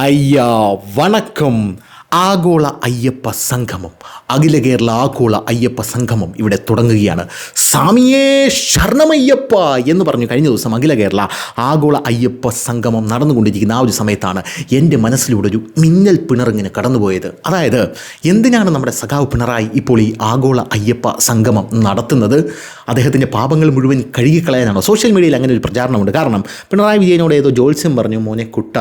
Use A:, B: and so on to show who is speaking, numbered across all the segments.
A: ஐயா வணக்கம். ആഗോള അയ്യപ്പ സംഗമം, അഖില കേരള ആഗോള അയ്യപ്പ സംഗമം ഇവിടെ തുടങ്ങുകയാണ്. സ്വാമിയേ ശരണമയ്യപ്പ എന്ന് പറഞ്ഞു കഴിഞ്ഞ ദിവസം അഖില കേരള ആഗോള അയ്യപ്പ സംഗമം നടന്നുകൊണ്ടിരിക്കുന്ന ആ ഒരു സമയത്താണ് എൻ്റെ മനസ്സിലൂടെ ഒരു മിന്നൽ പിണറിങ്ങനെ കടന്നുപോയത്. അതായത് എന്തിനാണ് നമ്മുടെ സഖാവ് പിണറായി ഇപ്പോൾ ഈ ആഗോള അയ്യപ്പ സംഗമം നടത്തുന്നത്? അദ്ദേഹത്തിൻ്റെ പാപങ്ങൾ മുഴുവൻ കഴുകിക്കളയാനാണോ? സോഷ്യൽ മീഡിയയിൽ അങ്ങനെ ഒരു പ്രചാരണമുണ്ട്. കാരണം പിണറായി വിജയനോട് ഏതോ ജോത്സ്യം പറഞ്ഞു, മോനെ കുട്ട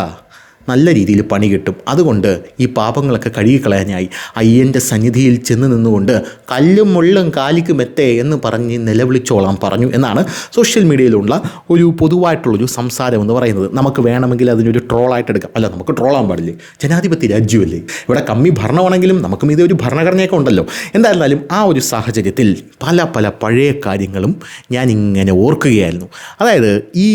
A: നല്ല രീതിയിൽ പണി കിട്ടും, അതുകൊണ്ട് ഈ പാപങ്ങളൊക്കെ കഴുകിക്കളയാനായി അയ്യൻ്റെ സന്നിധിയിൽ ചെന്ന് നിന്നുകൊണ്ട് കല്ലും മുള്ളും കാലിക്ക് മെത്തേ എന്ന് പറഞ്ഞ് നിലവിളിച്ചോളാം പറഞ്ഞു എന്നാണ് സോഷ്യൽ മീഡിയയിലുള്ള ഒരു പൊതുവായിട്ടുള്ളൊരു സംസാരം എന്ന് പറയുന്നത്. നമുക്ക് വേണമെങ്കിൽ അതിനൊരു ട്രോളായിട്ട് എടുക്കാം. അല്ല, നമുക്ക് ട്രോളാൻ പാടില്ലേ, ജനാധിപത്യ രാജ്യമല്ലേ, ഇവിടെ കമ്മി ഭരണമാണെങ്കിലും നമുക്കും ഇതൊരു ഭരണഘടനയൊക്കെ ഉണ്ടല്ലോ. എന്തായിരുന്നാലും ആ ഒരു സാഹചര്യത്തിൽ പല പഴയ കാര്യങ്ങളും ഞാനിങ്ങനെ ഓർക്കുകയായിരുന്നു. അതായത് ഈ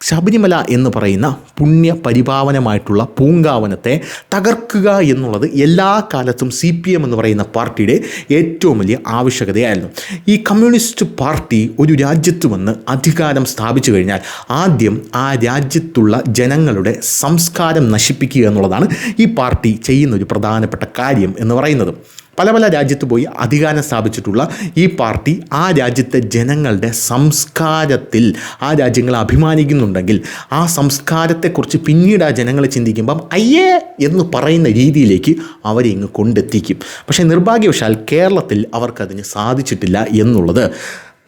A: ശബരിമല എന്ന് പറയുന്ന പുണ്യ പരിപാവനമായിട്ടുള്ള പൂങ്കാവനത്തെ തകർക്കുക എന്നുള്ളത് എല്ലാ കാലത്തും CPM എന്ന് പറയുന്ന പാർട്ടിയുടെ ഏറ്റവും വലിയ ആവശ്യകതയായിരുന്നു. ഈ കമ്മ്യൂണിസ്റ്റ് പാർട്ടി ഒരു രാജ്യത്ത് വന്ന് അധികാരം സ്ഥാപിച്ചു കഴിഞ്ഞാൽ ആദ്യം ആ രാജ്യത്തുള്ള ജനങ്ങളുടെ സംസ്കാരം നശിപ്പിക്കുക എന്നുള്ളതാണ് ഈ പാർട്ടി ചെയ്യുന്നൊരു പ്രധാനപ്പെട്ട കാര്യം എന്ന് പറയുന്നത്. പല രാജ്യത്ത് പോയി അധികാരം സ്ഥാപിച്ചിട്ടുള്ള ഈ പാർട്ടി ആ രാജ്യത്തെ ജനങ്ങളുടെ സംസ്കാരത്തിൽ ആ രാജ്യങ്ങൾ അഭിമാനിക്കുന്നുണ്ടെങ്കിൽ ആ സംസ്കാരത്തെക്കുറിച്ച് പിന്നീട് ആ ജനങ്ങൾ ചിന്തിക്കുമ്പം അയ്യേ എന്ന് പറയുന്ന രീതിയിലേക്ക് അവരെ ഇങ്ങ് കൊണ്ടെത്തിക്കും. പക്ഷേ നിർഭാഗ്യവശാൽ കേരളത്തിൽ അവർക്കതിന് സാധിച്ചിട്ടില്ല എന്നുള്ളത്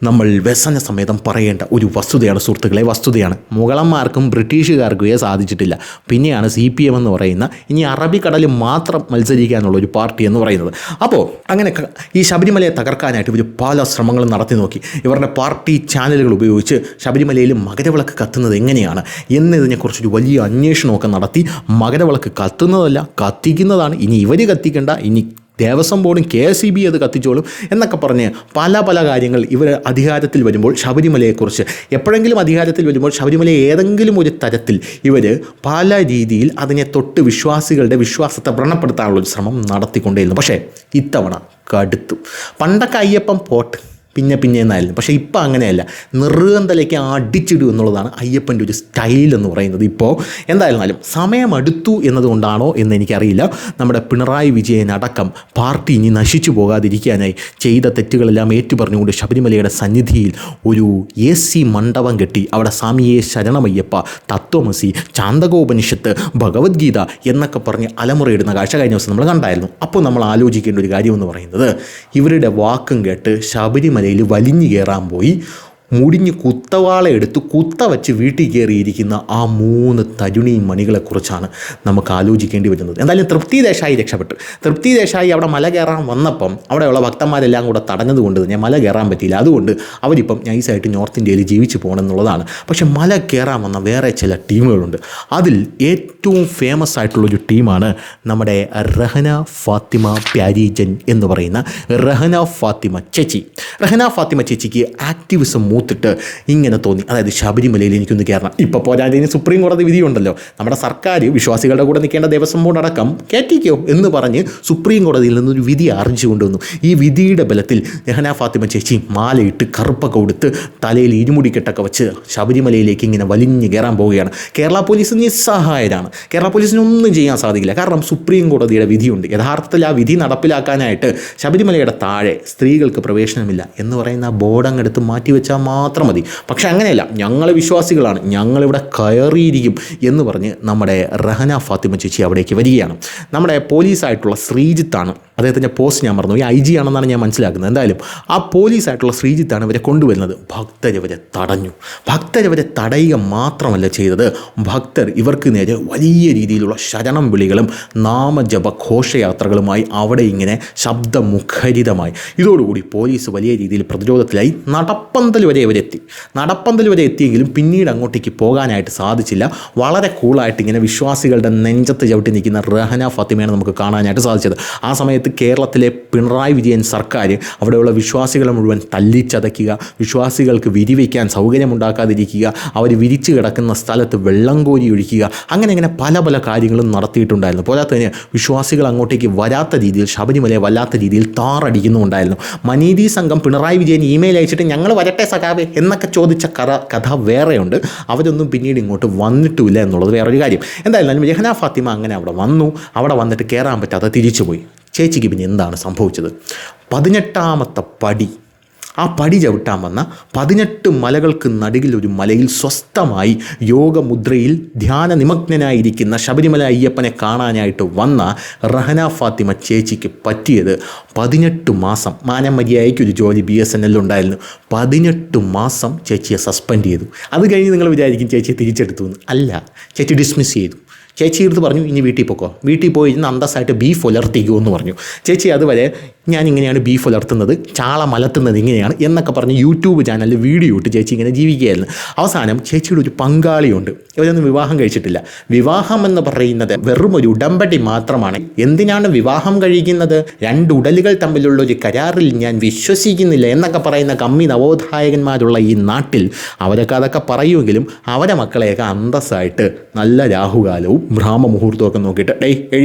A: നമ്മൾ വ്യസന സമേതം പറയേണ്ട ഒരു വസ്തുതയാണ് സുഹൃത്തുക്കളെ, വസ്തുതയാണ്. മുഗളന്മാർക്കും ബ്രിട്ടീഷുകാർക്കും സാധിച്ചിട്ടില്ല. പിന്നെയാണ് CPM എന്ന് പറയുന്ന ഇനി അറബിക്കടലിൽ മാത്രം മത്സരിക്കാനുള്ള ഒരു പാർട്ടി എന്ന് പറയുന്നത്. അപ്പോൾ അങ്ങനെ ഈ ശബരിമലയെ തകർക്കാനായിട്ട് ഇവർ പല ശ്രമങ്ങളും നടത്തി നോക്കി. ഇവരുടെ പാർട്ടി ചാനലുകൾ ഉപയോഗിച്ച് ശബരിമലയിൽ മകരവിളക്ക് കത്തുന്നത് എങ്ങനെയാണ് എന്നതിനെക്കുറിച്ചൊരു വലിയ അന്വേഷണമൊക്കെ നടത്തി മകരവിളക്ക് കത്തുന്നതല്ല കത്തിക്കുന്നതാണ്, ഇനി ഇവർ കത്തിക്കേണ്ട, ഇനി ദേവസ്വം ബോർഡും KSEB അത് കത്തിച്ചോളും എന്നൊക്കെ പറഞ്ഞ് പല കാര്യങ്ങൾ ഇവർ അധികാരത്തിൽ വരുമ്പോൾ ശബരിമലയെക്കുറിച്ച് എപ്പോഴെങ്കിലും അധികാരത്തിൽ വരുമ്പോൾ ശബരിമല ഏതെങ്കിലും ഒരു തരത്തിൽ ഇവർ പല രീതിയിൽ അതിനെ തൊട്ട് വിശ്വാസികളുടെ വിശ്വാസത്തെ വ്രണപ്പെടുത്താനുള്ളൊരു ശ്രമം നടത്തിക്കൊണ്ടേയിരുന്നു. പക്ഷേ ഇത്തവണ കടുത്തു. പണ്ടൊക്കെ അയ്യപ്പൻ പോട്ട് പിന്നെ എന്നായിരുന്നു. പക്ഷേ ഇപ്പോൾ അങ്ങനെയല്ല, നിർഗന്ധലേക്ക് അടിച്ചിടും എന്നുള്ളതാണ് അയ്യപ്പൻ്റെ ഒരു സ്റ്റൈൽ എന്ന് പറയുന്നത്. ഇപ്പോൾ എന്തായിരുന്നാലും സമയമെടുത്തു എന്നതുകൊണ്ടാണോ എന്ന് എനിക്കറിയില്ല, നമ്മുടെ പിണറായി വിജയൻ അടക്കം പാർട്ടി ഇനി നശിച്ചു പോകാതിരിക്കാനായി ചെയ്ത തെറ്റുകളെല്ലാം ഏറ്റുപറഞ്ഞുകൊണ്ട് ശബരിമലയുടെ സന്നിധിയിൽ ഒരു AC മണ്ഡപം കെട്ടി അവിടെ സ്വാമിയേ ശരണമയ്യപ്പ, തത്വമസി, ചാന്തകോപനിഷത്ത്, ഭഗവത്ഗീത എന്നൊക്കെ പറഞ്ഞ് അലമുറയിടുന്ന കാഴ്ച കഴിഞ്ഞ ദിവസം നമ്മൾ കണ്ടായിരുന്നു. അപ്പോൾ നമ്മൾ ആലോചിക്കേണ്ട ഒരു കാര്യമെന്ന് പറയുന്നത്, ഇവരുടെ വാക്കും കേട്ട് ശബരിമല വലിഞ്ഞു കയറാൻ പോയി മുടിഞ്ഞ് കുത്തവാള എടുത്ത് കുത്ത വച്ച് വീട്ടിൽ കയറിയിരിക്കുന്ന ആ 3 തരുണി മണികളെക്കുറിച്ചാണ് നമുക്ക് ആലോചിക്കേണ്ടി വരുന്നത്. എന്തായാലും തൃപ്തി ദേശായി രക്ഷപ്പെട്ടു. തൃപ്തി ദേശായി അവിടെ മല കയറാൻ വന്നപ്പം അവിടെയുള്ള ഭക്തന്മാരെല്ലാം കൂടെ തടഞ്ഞത് കൊണ്ട് തന്നെ മല കയറാൻ പറ്റിയില്ല. അതുകൊണ്ട് അവരിപ്പം നൈസായിട്ട് നോർത്ത് ഇന്ത്യയിൽ ജീവിച്ചു പോകണം എന്നുള്ളതാണ്. പക്ഷേ മല കയറാൻ വന്ന വേറെ ചില ടീമുകളുണ്ട്. അതിൽ ഏറ്റവും ഫേമസ് ആയിട്ടുള്ളൊരു ടീമാണ് നമ്മുടെ റഹന ഫാത്തിമ പ്യാരിജൻ എന്ന് പറയുന്ന റഹന ഫാത്തിമ ചേച്ചി. റഹന ഫാത്തിമ ചേച്ചിക്ക് ആക്ടിവിസം മൂത്തിട്ട് ഇങ്ങനെ തോന്നി, അതായത് ശബരിമലയിൽ എനിക്കൊന്ന് കയറണം. ഇപ്പോൾ പോരാതിന് സുപ്രീം കോടതി വിധിയുണ്ടല്ലോ, നമ്മുടെ സർക്കാർ വിശ്വാസികളുടെ കൂടെ നിൽക്കേണ്ട ദേവസ്വം ബോർഡ് അടക്കം കയറ്റിക്കോ എന്ന് പറഞ്ഞ് സുപ്രീം കോടതിയിൽ നിന്നൊരു വിധി ആർജിച്ചു കൊണ്ടുവന്നു. ഈ വിധിയുടെ ബലത്തിൽ രഹന ഫാത്തിമ ചേച്ചി മാലയിട്ട് കറുപ്പൊക്കെ കൊടുത്ത് തലയിൽ ഇരുമുടിക്കെട്ടൊക്കെ വെച്ച് ശബരിമലയിലേക്ക് ഇങ്ങനെ വലിഞ്ഞ് കയറാൻ പോവുകയാണ്. കേരള പോലീസ് നിസ്സഹായരാണ്. കേരള പോലീസിനൊന്നും ചെയ്യാൻ സാധിക്കില്ല. കാരണം സുപ്രീം കോടതിയുടെ വിധിയുണ്ട്. യഥാർത്ഥത്തിൽ ആ വിധി നടപ്പിലാക്കാനായിട്ട് ശബരിമലയുടെ താഴെ സ്ത്രീകൾക്ക് പ്രവേശനമില്ല എന്ന് പറയുന്ന ബോർഡ് അങ്ങെടുത്ത് മാറ്റിവെച്ചാൽ മാത്രം മതി. പക്ഷെ അങ്ങനെയല്ല, ഞങ്ങൾ വിശ്വാസികളാണ്, ഞങ്ങളിവിടെ കയറിയിരിക്കും എന്ന് പറഞ്ഞ് നമ്മുടെ റഹന ഫാത്തിമ ചേച്ചി അവിടേക്ക് വരികയാണ്. നമ്മുടെ പോലീസായിട്ടുള്ള ശ്രീജിത്താണ്, അദ്ദേഹത്തിൻ്റെ പോസ്റ്റ് ഞാൻ മറന്നു, ഈ IG ആണെന്നാണ് ഞാൻ മനസ്സിലാക്കുന്നത്. എന്തായാലും ആ പോലീസായിട്ടുള്ള ശ്രീജിത്താണ് ഇവരെ കൊണ്ടുവരുന്നത്. ഭക്തരവരെ തടഞ്ഞു. ഭക്തരവരെ തടയുക മാത്രമല്ല ചെയ്തത്, ഭക്തർ ഇവർക്ക് നേരെ വലിയ രീതിയിലുള്ള ശരണം വിളികളും നാമജപ ഘോഷയാത്രകളുമായി അവിടെ ഇങ്ങനെ ശബ്ദമുഖരിതമായി. ഇതോടുകൂടി പോലീസ് വലിയ രീതിയിൽ പ്രതിരോധത്തിലായി. നടപ്പന്തൽ വരെ ഇവരെത്തി. നടപ്പന്തൽ വരെ എത്തിയെങ്കിലും പിന്നീട് അങ്ങോട്ടേക്ക് പോകാനായിട്ട് സാധിച്ചില്ല. വളരെ കൂളായിട്ട് ഇങ്ങനെ വിശ്വാസികളുടെ നെഞ്ചത്ത് ചവിട്ടി നിൽക്കുന്ന റഹന ഫാത്തിമയാണ് നമുക്ക് കാണാനായിട്ട് സാധിച്ചത്. ആ സമയത്ത് കേരളത്തിലെ പിണറായി വിജയൻ സർക്കാർ അവിടെയുള്ള വിശ്വാസികളെ മുഴുവൻ തല്ലിച്ചതയ്ക്കുക, വിശ്വാസികൾക്ക് വിരിവയ്ക്കാൻ സൗകര്യമുണ്ടാക്കാതിരിക്കുക, അവർ വിരിച്ചു കിടക്കുന്ന സ്ഥലത്ത് വെള്ളം കോരി ഒഴിക്കുക, അങ്ങനെ പല കാര്യങ്ങളും നടത്തിയിട്ടുണ്ടായിരുന്നു. പോരാത്തതിന് വിശ്വാസികൾ അങ്ങോട്ടേക്ക് വരാത്ത രീതിയിൽ ശബരിമലയെ വല്ലാത്ത രീതിയിൽ താറടിക്കുന്നുണ്ടായിരുന്നു. മനീതി സംഘം പിണറായി വിജയൻ ഇമെയിൽ അയച്ചിട്ട് ഞങ്ങൾ വരട്ടെ സഖാ രാജാവേ എന്നൊക്കെ ചോദിച്ച കഥ വേറെയുണ്ട്. അവരൊന്നും പിന്നീട് ഇങ്ങോട്ട് വന്നിട്ടുമില്ല എന്നുള്ളത് വേറൊരു കാര്യം. എന്തായാലും രഹ്ന ഫാത്തിമ അങ്ങനെ അവിടെ വന്നു. അവിടെ വന്നിട്ട് കയറാൻ പറ്റാതെ തിരിച്ചുപോയി. ചേച്ചിക്ക് പിന്നെ എന്താണ് സംഭവിച്ചത്? 18ാമത്തെ പടി, ആ പടി ചവിട്ടാൻ വന്ന 18 മലകൾക്ക് നടുവിൽ ഒരു മലയിൽ സ്വസ്ഥമായി യോഗമുദ്രയിൽ ധ്യാന നിമഗ്നനായിരിക്കുന്ന ശബരിമല അയ്യപ്പനെ കാണാനായിട്ട് വന്ന റഹന ഫാത്തിമ ചേച്ചിക്ക് പറ്റിയത് 18 മാസം മാനമര്യാദയ്ക്ക് ഒരു ജോലി BSNL ഉണ്ടായിരുന്നു. 18 മാസം ചേച്ചിയെ സസ്പെൻഡ് ചെയ്തു. അത് കഴിഞ്ഞ് നിങ്ങൾ വിചാരിക്കും ചേച്ചിയെ തിരിച്ചെടുത്തു എന്ന്. അല്ല, ചേച്ചി ഡിസ്മിസ് ചെയ്തു. ചേച്ചി എടുത്ത് പറഞ്ഞു ഇനി വീട്ടിൽ പോക്കോ, വീട്ടിൽ പോയി ഇരുന്ന് അന്തസ്സായിട്ട് ബീഫ് ഉലർത്തിക്കുമോ എന്ന് പറഞ്ഞു. ചേച്ചി അതുവരെ ഞാനിങ്ങനെയാണ് ബീഫ് ഉലർത്തുന്നത്, ചാള മലത്തുന്നത് ഇങ്ങനെയാണ് എന്നൊക്കെ പറഞ്ഞ് യൂട്യൂബ് ചാനലിൽ വീഡിയോ ഇട്ട് ചേച്ചി ഇങ്ങനെ ജീവിക്കുകയായിരുന്നു. അവസാനം ചേച്ചിയുടെ ഒരു പങ്കാളിയുണ്ട്, ഇവരൊന്നും വിവാഹം കഴിച്ചിട്ടില്ല. വിവാഹം എന്ന് പറയുന്നത് വെറും ഒരു ഉടമ്പടി മാത്രമാണ്. എന്തിനാണ് വിവാഹം കഴിക്കുന്നത്? 2 ഉടലുകൾ തമ്മിലുള്ള ഒരു കരാറിൽ ഞാൻ വിശ്വസിക്കുന്നില്ല എന്നൊക്കെ പറയുന്ന കമ്മി നവോത്ഥായകന്മാരുള്ള ഈ നാട്ടിൽ അവരൊക്കെ അതൊക്കെ പറയുമെങ്കിലും അവരെ മക്കളെയൊക്കെ അന്തസ്സായിട്ട് നല്ല രാഹുകാലവും ബ്രാഹ്മമുഹൂർത്തമൊക്കെ നോക്കിയിട്ട്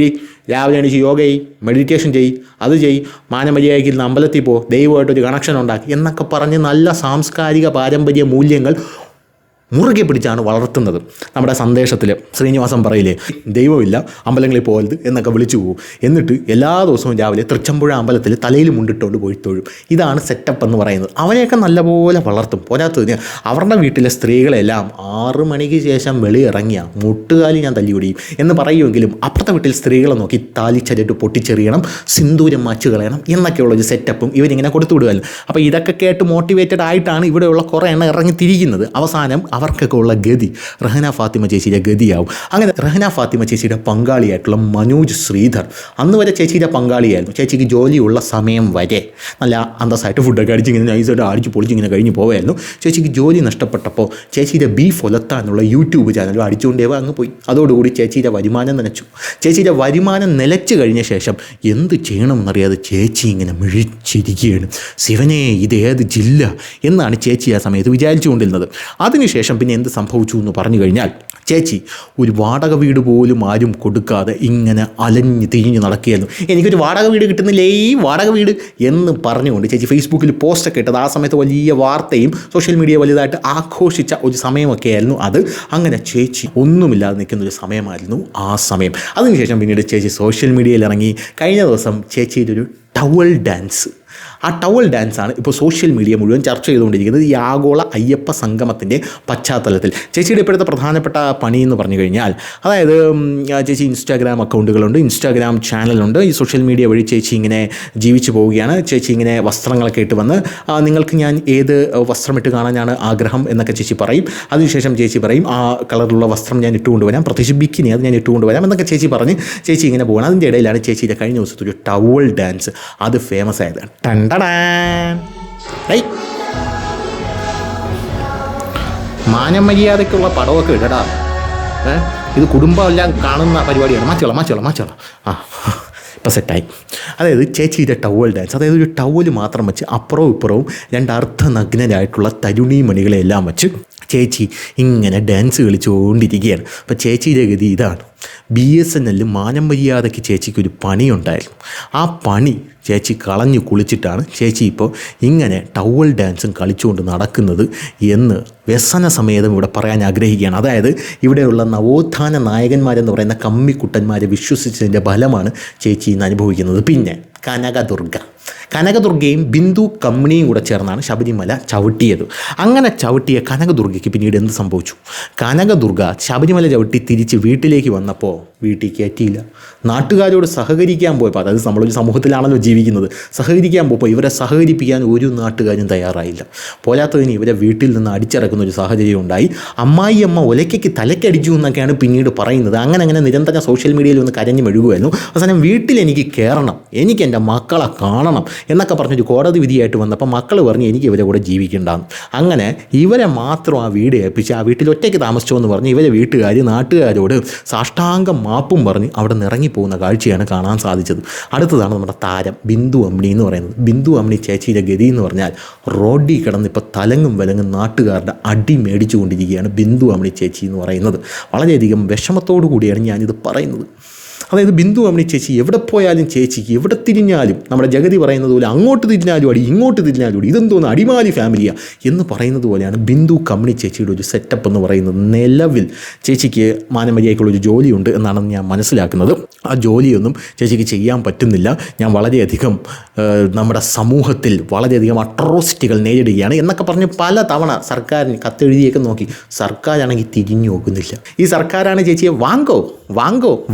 A: രാവിലെ എണീച്ച് യോഗ ചെയ്യ്, മെഡിറ്റേഷൻ ചെയ്യ്, അത് ചെയ്യ്, മാനമര്യാദയ്ക്ക് ഇരുന്ന് അമ്പലത്തിൽ പോ, ദൈവമായിട്ടൊരു കണക്ഷൻ ഉണ്ടാക്കി എന്നൊക്കെ പറഞ്ഞ് നല്ല സാംസ്കാരിക പാരമ്പര്യ മൂല്യങ്ങൾ മുറുകെ പിടിച്ചാണ് വളർത്തുന്നത്. നമ്മുടെ സന്ദേശത്തിൽ ശ്രീനിവാസൻ പറയില്ലേ, ദൈവമില്ല അമ്പലങ്ങളിൽ പോകരുത് എന്നൊക്കെ വിളിച്ചു പോകും. എന്നിട്ട് എല്ലാ ദിവസവും രാവിലെ തൃച്ചമ്പുഴ അമ്പലത്തിൽ തലയിൽ മുണ്ടിട്ടുകൊണ്ട് പോയി തൊഴും. ഇതാണ് സെറ്റപ്പ് എന്ന് പറയുന്നത്. അവനെയൊക്കെ നല്ലപോലെ വളർത്തും. പോരാത്തതിന് അവരുടെ വീട്ടിലെ സ്ത്രീകളെല്ലാം 6 മണിക്ക് ശേഷം വെളിയിറങ്ങിയ മുട്ടുകാലി ഞാൻ തല്ലിയൊടിയും എന്ന് പറയുമെങ്കിലും അപ്പുറത്തെ വീട്ടിൽ സ്ത്രീകളെ നോക്കി താലിച്ചരട്ട് പൊട്ടിച്ചെറിയണം, സിന്ദൂരം മാച്ച് കളയണം എന്നൊക്കെയുള്ളൊരു സെറ്റപ്പും ഇവരിങ്ങനെ കൊടുത്തു വിടുമല്ലോ. അപ്പോൾ ഇതൊക്കെ കേട്ട് മോട്ടിവേറ്റഡ് ആയിട്ടാണ് ഇവിടെയുള്ള കുറേ എണ്ണം ഇറങ്ങിത്തിരിക്കുന്നത്. അവസാനം അവർക്കൊക്കെ ഉള്ള ഗതി റഹന ഫാത്തിമ ചേച്ചിയുടെ ഗതിയാവും. അങ്ങനെ റഹന ഫാത്തിമ ചേച്ചിയുടെ പങ്കാളിയായിട്ടുള്ള മനോജ് ശ്രീധർ അന്ന് വരെ ചേച്ചിയുടെ പങ്കാളിയായിരുന്നു. ചേച്ചിക്ക് ജോലിയുള്ള സമയം വരെ നല്ല അന്തസ്സായിട്ട് ഫുഡൊക്കെ അടിച്ച് ഇങ്ങനെ നൈസായിട്ട് അടിച്ച് പൊളിച്ച് ഇങ്ങനെ കഴിഞ്ഞ് പോവായിരുന്നു. ചേച്ചിക്ക് ജോലി നഷ്ടപ്പെട്ടപ്പോൾ ചേച്ചിയുടെ ബീഫ് ഒലത്താനുള്ള യൂട്യൂബ് ചാനലും അടിച്ചുകൊണ്ടേവ അങ്ങ് പോയി. അതോടുകൂടി ചേച്ചിയുടെ വരുമാനം നിലച്ചു. ചേച്ചിയുടെ വരുമാനം നിലച്ചു കഴിഞ്ഞ ശേഷം എന്ത് ചെയ്യണമെന്നറിയാതെ ചേച്ചി ഇങ്ങനെ മിഴിച്ചിരിക്കുകയാണ്. ശിവനെ ഇതേത് ജില്ല എന്നാണ് ചേച്ചി ആ സമയത്ത് വിചാരിച്ചുകൊണ്ടിരുന്നത്. അതിനുശേഷം പിന്നെ എന്ത് സംഭവിച്ചു എന്ന് പറഞ്ഞു കഴിഞ്ഞാൽ ചേച്ചി ഒരു വാടക വീട് പോലും ആരും കൊടുക്കാതെ ഇങ്ങനെ അലഞ്ഞ് തിരിഞ്ഞ് നടക്കുകയായിരുന്നു. എനിക്കൊരു വാടക വീട് കിട്ടുന്നില്ലേ, ഈ വാടക വീട് എന്ന് പറഞ്ഞുകൊണ്ട് ചേച്ചി ഫേസ്ബുക്കിൽ പോസ്റ്റൊക്കെ ഇട്ടത്. ആ സമയത്ത് വലിയ വാർത്തയും സോഷ്യൽ മീഡിയ വലുതായിട്ട് ആഘോഷിച്ച ഒരു സമയമൊക്കെ ആയിരുന്നു അത്. അങ്ങനെ ചേച്ചി ഒന്നുമില്ലാതെ നിൽക്കുന്നൊരു സമയമായിരുന്നു ആ സമയം. അതിനുശേഷം പിന്നീട് ചേച്ചി സോഷ്യൽ മീഡിയയിൽ ഇറങ്ങി. കഴിഞ്ഞ ദിവസം ചേച്ചിയുടെ ഒരു ടവൽ ഡാൻസ്, ആ ടവൽ ഡാൻസാണ് ഇപ്പോൾ സോഷ്യൽ മീഡിയ മുഴുവൻ ചർച്ച ചെയ്തുകൊണ്ടിരിക്കുന്നത്. ഈ ആഗോള അയ്യപ്പ സംഗമത്തിൻ്റെ പശ്ചാത്തലത്തിൽ ചേച്ചിയുടെ ഇപ്പോഴത്തെ പ്രധാനപ്പെട്ട പണി എന്ന് പറഞ്ഞു കഴിഞ്ഞാൽ, അതായത് ചേച്ചി ഇൻസ്റ്റാഗ്രാം അക്കൗണ്ടുകളുണ്ട്, ഇൻസ്റ്റാഗ്രാം ചാനലുണ്ട്. ഈ സോഷ്യൽ മീഡിയ വഴി ചേച്ചി ഇങ്ങനെ ജീവിച്ചു പോവുകയാണ്. ചേച്ചി ഇങ്ങനെ വസ്ത്രങ്ങളൊക്കെ ഇട്ട് വന്ന് നിങ്ങൾക്ക് ഞാൻ ഏത് വസ്ത്രമിട്ട് കാണാനാണ് ആഗ്രഹം എന്നൊക്കെ ചേച്ചി പറയും. അതിനുശേഷം ചേച്ചി പറയും ആ കളറിലുള്ള വസ്ത്രം ഞാൻ ഇട്ടുകൊണ്ടുവരാം, പ്രത്യേകിച്ച് ബിക്കിനി അത് ഞാൻ ഇട്ടുകൊണ്ടുവരാം എന്നൊക്കെ ചേച്ചി പറഞ്ഞ് ചേച്ചി ഇങ്ങനെ പോകണം. അതിൻ്റെ ഇടയിലാണ് ചേച്ചിയുടെ കഴിഞ്ഞ ദിവസത്തെ ഒരു ടവൽ ഡാൻസ് അത് ഫേമസ് ആയത്. മാനമര്യാദയ്ക്കുള്ള പടമൊക്കെ ഇടടാ, ഇത് കുടുംബമെല്ലാം കാണുന്ന പരിപാടിയാണ്. മാച്ചോളാം ആ ഇപ്പം സെറ്റായി. അതായത് ചേച്ചിയുടെ ടവൽ ഡാൻസ്, അതായത് ഒരു ടവൽ മാത്രം വെച്ച് അപ്പുറവും ഇപ്പുറവും 2 അർദ്ധനഗ്നരായിട്ടുള്ള തരുണീമണികളെല്ലാം വെച്ച് ചേച്ചി ഇങ്ങനെ ഡാൻസ് കളിച്ചുകൊണ്ടിരിക്കുകയാണ്. അപ്പോൾ ചേച്ചിയുടെ ഗതി ഇതാണ്. BSNL മാനമര്യാദയ്ക്ക് ചേച്ചിക്കൊരു പണിയുണ്ടായിരുന്നു. ആ പണി ചേച്ചി കളഞ്ഞു കുളിച്ചിട്ടാണ് ചേച്ചി ഇപ്പോൾ ഇങ്ങനെ ടവൽ ഡാൻസും കളിച്ചുകൊണ്ട് നടക്കുന്നത് എന്ന് വ്യസന സമേതം ഇവിടെ പറയാൻ ആഗ്രഹിക്കുകയാണ്. അതായത് ഇവിടെയുള്ള നവോത്ഥാന നായകന്മാരെന്ന് പറയുന്ന കമ്മിക്കുട്ടന്മാരെ വിശ്വസിച്ചതിൻ്റെ ഫലമാണ് ചേച്ചി ഇന്ന് അനുഭവിക്കുന്നത്. പിന്നെ കനകദുർഗയും ബിന്ദു കമ്മിണിയും കൂടെ ചേർന്നാണ് ശബരിമല ചവിട്ടിയത്. അങ്ങനെ ചവിട്ടിയ കനകദുർഗയ്ക്ക് പിന്നീട് എന്ത് സംഭവിച്ചു? കനകദുർഗ ശബരിമല ചവിട്ടി തിരിച്ച് വീട്ടിലേക്ക് വന്നപ്പോൾ വീട്ടിൽ കയറ്റിയില്ല. നാട്ടുകാരോട് സഹകരിക്കാൻ പോയപ്പോൾ, അതായത് നമ്മളൊരു സമൂഹത്തിലാണല്ലോ ജീവിക്കുന്നത്, സഹകരിക്കാൻ പോയപ്പോൾ ഇവരെ സഹകരിപ്പിക്കാൻ ഒരു നാട്ടുകാരും തയ്യാറായില്ല. പോരാത്തതിന് ഇവരെ വീട്ടിൽ നിന്ന് അടിച്ചിറക്കുന്ന ഒരു സാഹചര്യം ഉണ്ടായി. അമ്മായിയമ്മ ഒലയ്ക്ക് തലക്കടിച്ചു എന്നൊക്കെയാണ് പിന്നീട് പറയുന്നത്. അങ്ങനെ നിരന്തരം സോഷ്യൽ മീഡിയയിൽ ഒന്ന് കരഞ്ഞു മെഴുകുമായിരുന്നു. അവസാനം വീട്ടിൽ എനിക്ക് കയറണം, എനിക്ക് എൻ്റെ മക്കളെ കാണണം എന്നൊക്കെ പറഞ്ഞൊരു കോടതി വിധിയായിട്ട് വന്നപ്പോൾ മക്കൾ പറഞ്ഞ് എനിക്ക് ഇവരെ കൂടെ ജീവിക്കേണ്ടാന്ന്. അങ്ങനെ ഇവരെ മാത്രം ആ വീട് ഏൽപ്പിച്ച് ആ വീട്ടിൽ ഒറ്റയ്ക്ക് താമസിച്ചോ എന്ന് പറഞ്ഞ് ഇവരെ വീട്ടുകാർ നാട്ടുകാരോട് സാഷ്ടാംഗം മാപ്പും പറഞ്ഞ് അവിടെ നിന്ന് ഇറങ്ങിപ്പോകുന്ന കാഴ്ചയാണ് കാണാൻ സാധിച്ചത്. അടുത്തതാണ് നമ്മുടെ താരം ബിന്ദു അമ്മിണി എന്ന് പറയുന്നത്. ബിന്ദു അമ്മിണി ചേച്ചിയുടെ ഗതി എന്ന് പറഞ്ഞാൽ റോഡിൽ കിടന്ന് ഇപ്പോൾ തലങ്ങും വിലങ്ങും നാട്ടുകാരുടെ അടി മേടിച്ചു കൊണ്ടിരിക്കുകയാണ് ബിന്ദു അമ്മിണി ചേച്ചി എന്ന് പറയുന്നത്. വളരെയധികം വിഷമത്തോടു കൂടിയാണ് ഞാനിത് പറയുന്നത്. അതായത് ബിന്ദു അമ്മിണി ചേച്ചി എവിടെ പോയാലും ചേച്ചിക്ക് എവിടെ തിരിഞ്ഞാലും നമ്മുടെ ജഗതി പറയുന്നത് പോലെ അങ്ങോട്ട് തിരിഞ്ഞാലും അടി ഇങ്ങോട്ട് തിരിഞ്ഞാലും അടി ഇതെന്തോന്ന് അടിമാലി ഫാമിലിയാണ് എന്ന് പറയുന്നത് പോലെയാണ് ബിന്ദു കമ്മിണി ചേച്ചിയുടെ ഒരു സെറ്റപ്പ് എന്ന് പറയുന്നത്. നിലവിൽ ചേച്ചിക്ക് മാനമര്യാദയ്ക്കുള്ളൊരു ജോലിയുണ്ട് എന്നാണ് ഞാൻ മനസ്സിലാക്കുന്നത്. ആ ജോലിയൊന്നും ചേച്ചിക്ക് ചെയ്യാൻ പറ്റുന്നില്ല. ഞാൻ വളരെയധികം നമ്മുടെ സമൂഹത്തിൽ വളരെയധികം അട്രോസിറ്റികൾ നേരിടുകയാണ് എന്നൊക്കെ പറഞ്ഞ് പല തവണ സർക്കാരിന് കത്തെഴുതിയൊക്കെ നോക്കി. സർക്കാരാണെങ്കിൽ തിരിഞ്ഞു നോക്കുന്നില്ല. ഈ സർക്കാരാണ് ചേച്ചിയെ വാങ്കോ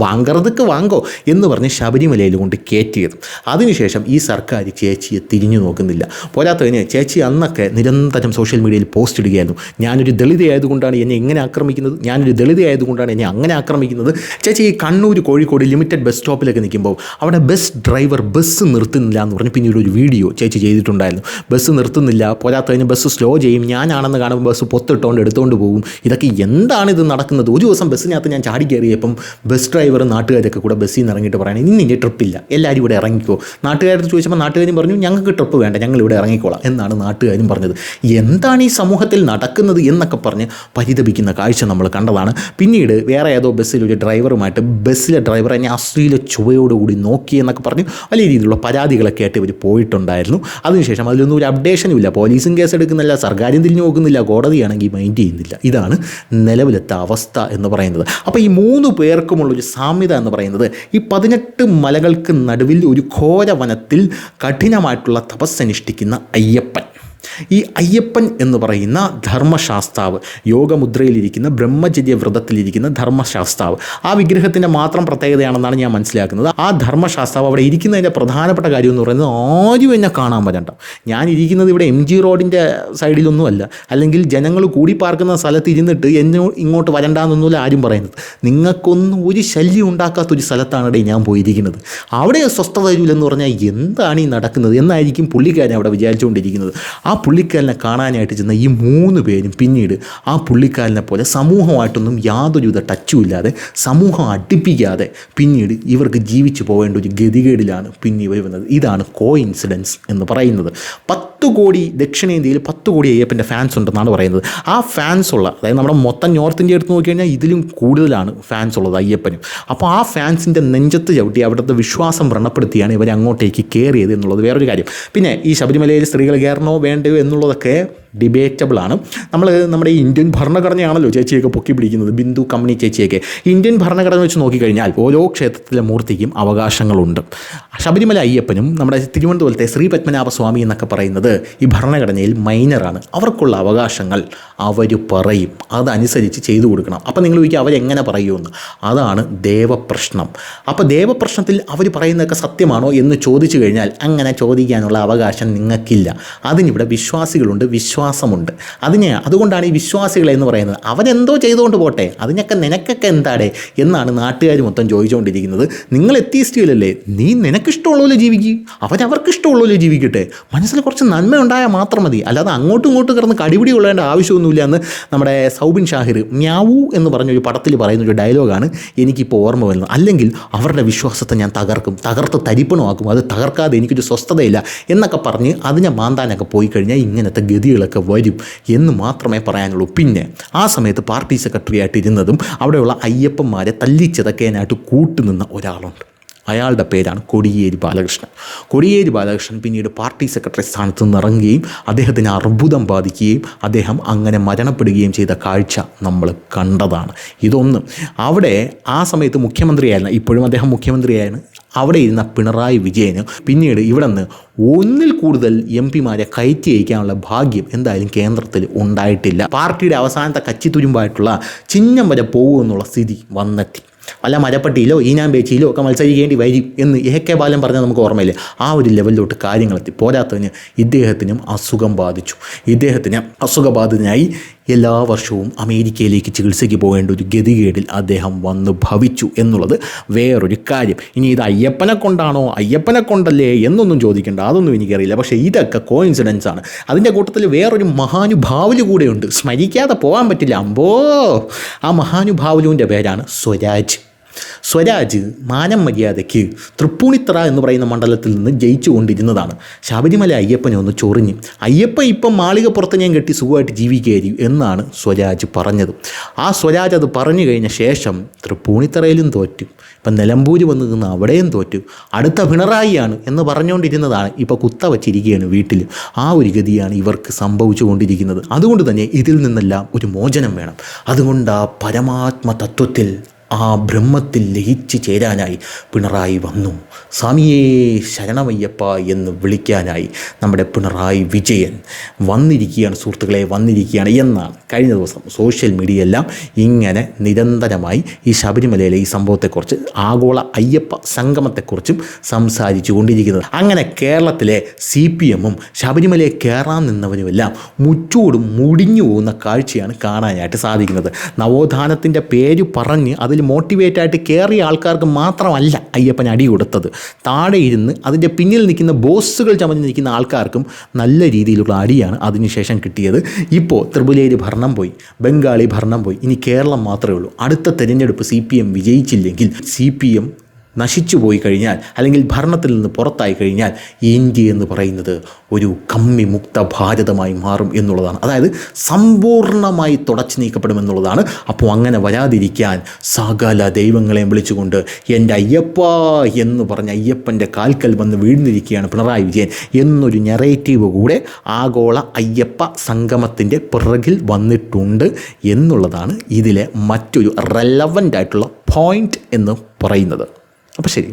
A: വാങ്കറതുക്ക് വാങ്കോ എന്ന് പറഞ്ഞ് ശബരിമലയിൽ കൊണ്ട് കയറ്റിയത്. അതിനുശേഷം ഈ സർക്കാർ ചേച്ചിയെ തിരിഞ്ഞു നോക്കുന്നില്ല. പോരാത്തതിന് ചേച്ചി അന്നൊക്കെ നിരന്തരം സോഷ്യൽ മീഡിയയിൽ പോസ്റ്റ് ഇടുകയായിരുന്നു. ഞാനൊരു ദളിതയായതുകൊണ്ടാണ് എന്നെ ഇങ്ങനെ ആക്രമിക്കുന്നത്, ഞാനൊരു ദളിതയായതുകൊണ്ടാണ് എന്നെ അങ്ങനെ ആക്രമിക്കുന്നത്. ചേച്ചി ഈ കണ്ണൂർ കോഴിക്കോട് ലിമിറ്റഡ് ബസ് സ്റ്റോപ്പിലൊക്കെ നിൽക്കുമ്പോൾ അവിടെ ബസ് ഡ്രൈവർ ബസ് നിർത്തുന്നില്ല എന്ന് പറഞ്ഞ് പിന്നീട് ഒരു വീഡിയോ ചേച്ചി ചെയ്തിട്ടുണ്ടായിരുന്നു. ബസ് നിർത്തുന്നില്ല, പോരാത്തതിന് ബസ് സ്ലോ ചെയ്യും, ഞാനാണെന്ന് കാണുമ്പോൾ ബസ് പൊത്തിട്ടുകൊണ്ട് എടുത്തുകൊണ്ട് പോകും. ഇതൊക്കെ എന്താണ് ഇത് നടക്കുന്നത്? ഒരു ദിവസം ബസ്സിനകത്ത് ഞാൻ ചാടി കയറിയപ്പം ബസ് ഡ്രൈവർ നാട്ടുകാരൊക്കെ കൂടെ ബസ്സിൽ നിന്ന് ഇറങ്ങിയിട്ട് പറയണം ഇനി ഇനി ട്രിപ്പില്ല, എല്ലാവരും ഇവിടെ ഇറങ്ങിക്കോ. നാട്ടുകാരോട് ചോദിച്ചപ്പോൾ നാട്ടുകാരും പറഞ്ഞു ഞങ്ങൾക്ക് ട്രിപ്പ് വേണ്ട, ഞങ്ങൾ ഇവിടെ ഇറങ്ങിക്കോളാം എന്നാണ് നാട്ടുകാരും പറഞ്ഞത്. എന്താണ് ഈ സമൂഹത്തിൽ നടക്കുന്നത് എന്നൊക്കെ പറഞ്ഞ് പരിതപിക്കുന്ന കാഴ്ച നമ്മൾ കണ്ടതാണ്. പിന്നീട് വേറെ ഏതോ ബസ്സിലൊരു ഡ്രൈവറുമായിട്ട് ബസ്സിലെ ഡ്രൈവർ എന്നെ അശ്ലീല ചുവയോടുകൂടി നോക്കി എന്നൊക്കെ പറഞ്ഞ് വലിയ രീതിയിലുള്ള പരാതികളൊക്കെ ആയിട്ട് ഇവർ പോയിട്ടുണ്ടായിരുന്നു. അതിനുശേഷം അതിലൊന്നും ഒരു അപ്ഡേഷനും ഇല്ല. പോലീസും കേസ് എടുക്കുന്നില്ല, സർക്കാരും തിരിഞ്ഞു നോക്കുന്നില്ല, കോടതിയാണെങ്കിൽ മൈൻഡ് ചെയ്യുന്നില്ല. ഇതാണ് നിലവിലത്തെ അവസ്ഥ എന്ന് പറയുന്നത്. അപ്പോൾ ഈ 3 പേർക്കുമുള്ളൊരു സാമ്യത എന്ന് പറയുന്നത് ഈ 18 മലകൾക്ക് നടുവിൽ ഒരു ഘോര വനത്തിൽ കഠിനമായിട്ടുള്ള തപസ്സനുഷ്ഠിക്കുന്ന അയ്യപ്പൻ. ഈ അയ്യപ്പൻ എന്ന് പറയുന്ന ധർമ്മശാസ്താവ്, യോഗമുദ്രയിലിരിക്കുന്ന ബ്രഹ്മചര്യ വ്രതത്തിലിരിക്കുന്ന ധർമ്മശാസ്താവ്, ആ വിഗ്രഹത്തിൻ്റെ മാത്രം പ്രത്യേകതയാണെന്നാണ് ഞാൻ മനസ്സിലാക്കുന്നത്. ആ ധർമ്മശാസ്താവ് അവിടെ ഇരിക്കുന്നതിൻ്റെ പ്രധാനപ്പെട്ട കാര്യം എന്ന് പറയുന്നത് ആരും എന്നെ കാണാൻ വരണ്ട. ഞാൻ ഇരിക്കുന്നത് ഇവിടെ MG റോഡിൻ്റെ സൈഡിലൊന്നുമല്ല, അല്ലെങ്കിൽ ജനങ്ങൾ കൂടി പാർക്കുന്ന സ്ഥലത്ത് ഇരുന്നിട്ട് എന്നെ ഇങ്ങോട്ട് വരണ്ടെന്നൊന്നുമില്ല ആരും പറയുന്നത്. നിങ്ങൾക്കൊന്നും ഒരു ശല്യം ഉണ്ടാക്കാത്തൊരു സ്ഥലത്താണ് ഞാൻ പോയിരിക്കുന്നത്. അവിടെ സ്വസ്ഥത തരൂലെന്ന് പറഞ്ഞാൽ എന്താണ് ഈ നടക്കുന്നത് എന്നായിരിക്കും പുള്ളിക്കാരൻ അവിടെ വിചാരിച്ചുകൊണ്ടിരിക്കുന്നത്. ആ പുള്ളിക്കാരനെ കാണാനായിട്ട് ചെന്ന ഈ 3 പേരും പിന്നീട് ആ പുള്ളിക്കാരനെ പോലെ സമൂഹമായിട്ടൊന്നും യാതൊരുവിധ ടച്ചും ഇല്ലാതെ, സമൂഹം അടുപ്പിക്കാതെ പിന്നീട് ഇവർക്ക് ജീവിച്ചു പോകേണ്ട ഒരു ഗതികേടിലാണ് പിന്നെ ഇവർ വന്നത്. ഇതാണ് കോയിൻസിഡൻസ് എന്ന് പറയുന്നത്. 10 കോടി ദക്ഷിണേന്ത്യയിൽ 10 കോടി അയ്യപ്പൻ്റെ ഫാൻസ് ഉണ്ടെന്നാണ് പറയുന്നത്. ആ ഫാൻസ് ഉള്ള, അതായത് നമ്മുടെ മൊത്തം നോർത്ത് ഇന്ത്യ എടുത്ത് നോക്കിക്കഴിഞ്ഞാൽ ഇതിലും കൂടുതലാണ് ഫാൻസ് ഉള്ളത് അയ്യപ്പനും. അപ്പോൾ ആ ഫാൻസിൻ്റെ നെഞ്ചത്ത് ചവിട്ടി അവിടുത്തെ വിശ്വാസം വ്രണപ്പെടുത്തിയാണ് ഇവർ അങ്ങോട്ടേക്ക് കയറിയത് എന്നുള്ളത് വേറൊരു കാര്യം. പിന്നെ ഈ ശബരിമലയിൽ സ്ത്രീകൾ കയറണോ വേണ്ടയോ എന്നുള്ളതൊക്കെ ഡിബേറ്റബിളാണ്. നമ്മുടെ ഈ ഇന്ത്യൻ ഭരണഘടനയാണല്ലോ ചേച്ചിയൊക്കെ പൊക്കി പിടിക്കുന്നത്, ബിന്ദു കമ്മിണി ചേച്ചിയൊക്കെ. ഇന്ത്യൻ ഭരണഘടന വെച്ച് നോക്കിക്കഴിഞ്ഞാൽ ഓരോ ക്ഷേത്രത്തിലെ മൂർത്തിക്കും അവകാശങ്ങളുണ്ട്. ശബരിമല അയ്യപ്പനും നമ്മുടെ തിരുവനന്തപുരത്തെ ശ്രീ പത്മനാഭസ്വാമി എന്നൊക്കെ പറയുന്നത് ഈ ഭരണഘടനയിൽ മൈനറാണ്. അവർക്കുള്ള അവകാശങ്ങൾ അവർ പറയും, അതനുസരിച്ച് ചെയ്തു കൊടുക്കണം. അപ്പോൾ നിങ്ങൾ ചോദിക്കുക അവരെങ്ങനെ പറയുമെന്ന്. അതാണ് ദേവപ്രശ്നം. അപ്പോൾ ദേവപ്രശ്നത്തിൽ അവർ പറയുന്നതൊക്കെ സത്യമാണോ എന്ന് ചോദിച്ചു കഴിഞ്ഞാൽ അങ്ങനെ ചോദിക്കാനുള്ള അവകാശം നിങ്ങൾക്കില്ല. അതിനിവിടെ വിശ്വാസികളുണ്ട്, വിശ്വാസമുണ്ട്. അതുകൊണ്ടാണ് ഈ വിശ്വാസികളെ എന്ന് പറയുന്നത്. അവരെന്തോ ചെയ്തുകൊണ്ട് പോട്ടെ, അതിനൊക്കെ നിനക്കൊക്കെ എന്താടേ എന്നാണ് നാട്ടുകാർ മൊത്തം ചോദിച്ചുകൊണ്ടിരിക്കുന്നത്. നിങ്ങൾ എത്തിയിസ്റ്റല്ലേ, നീ നിനക്കിഷ്ടമുള്ളപോലെ ജീവിക്കുക, അവരവർക്കിഷ്ടമുള്ളപോലെ ജീവിക്കട്ടെ, മനസ്സിൽ കുറച്ച് നന്മ ഉണ്ടായാൽ മാത്രം മതി, അല്ലാതെ അങ്ങോട്ടും ഇങ്ങോട്ടും കിടന്ന് കടിപിടി കൊള്ളേണ്ട ആവശ്യമൊന്നുമില്ല എന്ന് നമ്മുടെ സൗബിൻ ഷാഹിർ മ്യാവൂ എന്ന് പറഞ്ഞൊരു പടത്തിൽ പറയുന്നൊരു ഡയലോഗാണ് എനിക്കിപ്പോൾ ഓർമ്മ വരുന്നത്. അല്ലെങ്കിൽ അവരുടെ വിശ്വാസത്തെ ഞാൻ തകർത്ത് തരിപ്പണമാക്കും, അത് തകർക്കാതെ എനിക്കൊരു സ്വസ്ഥതയില്ല എന്നൊക്കെ പറഞ്ഞ് അതിനെ മാന്താനൊക്കെ പോയി കഴിഞ്ഞാൽ ഇങ്ങനത്തെ ഗതികളൊക്കെ വരും എന്ന് മാത്രമേ പറയാനുള്ളൂ. പിന്നെ ആ സമയത്ത് പാർട്ടി സെക്രട്ടറി ആയിട്ട് ഇരുന്നതും അവിടെയുള്ള അയ്യപ്പന്മാരെ തല്ലിച്ചതക്കാനായിട്ട് കൂട്ടുനിന്ന ഒരാളുണ്ട്. അയാളുടെ പേരാണ് കോടിയേരി ബാലകൃഷ്ണൻ. കോടിയേരി ബാലകൃഷ്ണൻ പിന്നീട് പാർട്ടി സെക്രട്ടറി സ്ഥാനത്ത് നിന്ന് ഇറങ്ങുകയും അദ്ദേഹത്തിന് അർബുദം ബാധിക്കുകയും അദ്ദേഹം അങ്ങനെ മരണപ്പെടുകയും ചെയ്ത കാഴ്ച നമ്മൾ കണ്ടതാണ്. ഇതൊന്നും അവിടെ ആ സമയത്ത് മുഖ്യമന്ത്രിയായിരുന്നു, ഇപ്പോഴും അദ്ദേഹം മുഖ്യമന്ത്രിയായിരുന്നു, അവിടെ ഇരുന്ന പിണറായി വിജയന് പിന്നീട് ഇവിടെ നിന്ന് 1 കൂടുതൽ MP-മാരെ കയറ്റി അയക്കാനുള്ള ഭാഗ്യം എന്തായാലും കേന്ദ്രത്തിൽ ഉണ്ടായിട്ടില്ല. പാർട്ടിയുടെ അവസാനത്തെ കച്ചിത്തുരുമ്പായിട്ടുള്ള ചിഹ്നം വരെ പോകുമെന്നുള്ള സ്ഥിതി വന്നെത്തി. വല്ല മരപ്പട്ടിയിലോ ഈനാമ്പേച്ചിയിലോ ഒക്കെ മത്സരിക്കേണ്ടി വരും എന്ന് AK ബാലൻ പറഞ്ഞാൽ നമുക്ക് ഓർമ്മയില്ലേ. ആ ഒരു ലെവലിലോട്ട് കാര്യങ്ങളെത്തി. പോരാത്തതിന് ഇദ്ദേഹത്തിനും അസുഖം ബാധിച്ചു. ഇദ്ദേഹത്തിന് അസുഖബാധിതനായി എല്ലാ വർഷവും അമേരിക്കയിലേക്ക് ചികിത്സയ്ക്ക് പോകേണ്ട ഒരു ഗതികേടിൽ അദ്ദേഹം വന്ന് ഭവിച്ചു എന്നുള്ളത് വേറൊരു കാര്യം. ഇനി ഇത് അയ്യപ്പനെ കൊണ്ടാണോ അയ്യപ്പനെ കൊണ്ടല്ലേ എന്നൊന്നും ചോദിക്കേണ്ട, അതൊന്നും എനിക്കറിയില്ല. പക്ഷേ ഇതൊക്കെ കോയിൻസിഡൻസ് ആണ്. അതിൻ്റെ കൂട്ടത്തിൽ വേറൊരു മഹാനുഭാവുല് കൂടെയുണ്ട്, സ്മരിക്കാതെ പോകാൻ പറ്റില്ല. അമ്പോ, ആ മഹാനുഭാവുലുവിൻ്റെ പേരാണ് സ്വരാജ്. സ്വരാജ് മാനം മര്യാദയ്ക്ക് തൃപ്പൂണിത്തറ എന്ന് പറയുന്ന മണ്ഡലത്തിൽ നിന്ന് ജയിച്ചു കൊണ്ടിരുന്നതാണ്. ശബരിമല അയ്യപ്പനെ ഒന്ന് ചൊറിഞ്ഞ് അയ്യപ്പ ഇപ്പം മാളികപ്പുറത്ത് ഞാൻ കെട്ടി സുഖമായിട്ട് ജീവിക്കുകയായിരിക്കും എന്നാണ് സ്വരാജ് പറഞ്ഞത്. ആ സ്വരാജ് അത് പറഞ്ഞു കഴിഞ്ഞ ശേഷം തൃപ്പൂണിത്തറയിലും തോറ്റു, ഇപ്പം നിലമ്പൂർ വന്ന് നിന്ന് അവിടെയും തോറ്റു, അടുത്ത പിണറായിയാണ് എന്ന് പറഞ്ഞുകൊണ്ടിരുന്നതാണ് ഇപ്പോൾ കുത്ത വച്ചിരിക്കുകയാണ് വീട്ടിൽ. ആ ഒരു ഗതിയാണ് ഇവർക്ക് സംഭവിച്ചു കൊണ്ടിരിക്കുന്നത്. അതുകൊണ്ട് തന്നെ ഇതിൽ നിന്നെല്ലാം ഒരു മോചനം വേണം. അതുകൊണ്ട് ആ പരമാത്മ തത്വത്തിൽ, ആ ബ്രഹ്മത്തിൽ ലയിച്ചു ചേരാനായി പിണറായി വന്നു. സ്വാമിയേ ശരണമയ്യപ്പ എന്ന് വിളിക്കാനായി നമ്മുടെ പിണറായി വിജയൻ വന്നിരിക്കുകയാണ് സുഹൃത്തുക്കളെ, വന്നിരിക്കുകയാണ് എന്നാണ് കഴിഞ്ഞ ദിവസം സോഷ്യൽ മീഡിയയെല്ലാം ഇങ്ങനെ നിരന്തരമായി ഈ ശബരിമലയിലെ ഈ സംഭവത്തെക്കുറിച്ച്, ആഗോള അയ്യപ്പ സംഗമത്തെക്കുറിച്ചും സംസാരിച്ചു കൊണ്ടിരിക്കുന്നത്. അങ്ങനെ കേരളത്തിലെ CPM-ഉം ശബരിമലയെ കയറാൻ നിന്നവരുമെല്ലാം മുച്ചൂടും മുടിഞ്ഞു പോകുന്ന കാഴ്ചയാണ് കാണാനായിട്ട് സാധിക്കുന്നത്. നവോത്ഥാനത്തിൻ്റെ പേര് പറഞ്ഞ് അതിൽ മോട്ടിവേറ്റായിട്ട് കയറിയ ആൾക്കാർക്ക് മാത്രമല്ല അയ്യപ്പൻ അടി കൊടുത്തത്, താഴെ ഇരുന്ന് അതിൻ്റെ പിന്നിൽ നിൽക്കുന്ന ബോസുകൾ ചമഞ്ഞ് നിൽക്കുന്ന ആൾക്കാർക്കും നല്ല രീതിയിലുള്ള അടിയാണ് അതിനുശേഷം കിട്ടിയത്. ഇപ്പോൾ ത്രിപുരയിൽ ഭരണം പോയി, ബംഗാളി ഭരണം പോയി, ഇനി കേരളം മാത്രമേ ഉള്ളൂ. അടുത്ത തെരഞ്ഞെടുപ്പ് CPM വിജയിച്ചില്ലെങ്കിൽ, CPM നശിച്ചു പോയി കഴിഞ്ഞാൽ, അല്ലെങ്കിൽ ഭരണത്തിൽ നിന്ന് പുറത്തായി കഴിഞ്ഞാൽ ഇന്ത്യ എന്ന് പറയുന്നത് ഒരു കമ്മി മുക്ത ഭാരതമായി മാറും എന്നുള്ളതാണ്. അതായത് സമ്പൂർണ്ണമായി തുടച്ചു നീക്കപ്പെടുമെന്നുള്ളതാണ്. അപ്പോൾ അങ്ങനെ വരാതിരിക്കാൻ സകല ദൈവങ്ങളെയും വിളിച്ചുകൊണ്ട് എൻ്റെ അയ്യപ്പ എന്ന് പറഞ്ഞ അയ്യപ്പൻ്റെ കാൽക്കൽ വന്ന് വീഴ്ന്നിരിക്കുകയാണ് പിണറായി വിജയൻ എന്നൊരു നെറേറ്റീവ് കൂടെ ആഗോള അയ്യപ്പ സംഗമത്തിൻ്റെ പിറകിൽ വന്നിട്ടുണ്ട് എന്നുള്ളതാണ് ഇതിലെ മറ്റൊരു റെലവൻ്റ് ആയിട്ടുള്ള പോയിൻ്റ് എന്ന് പറയുന്നത്. അപ്പോൾ ശരി.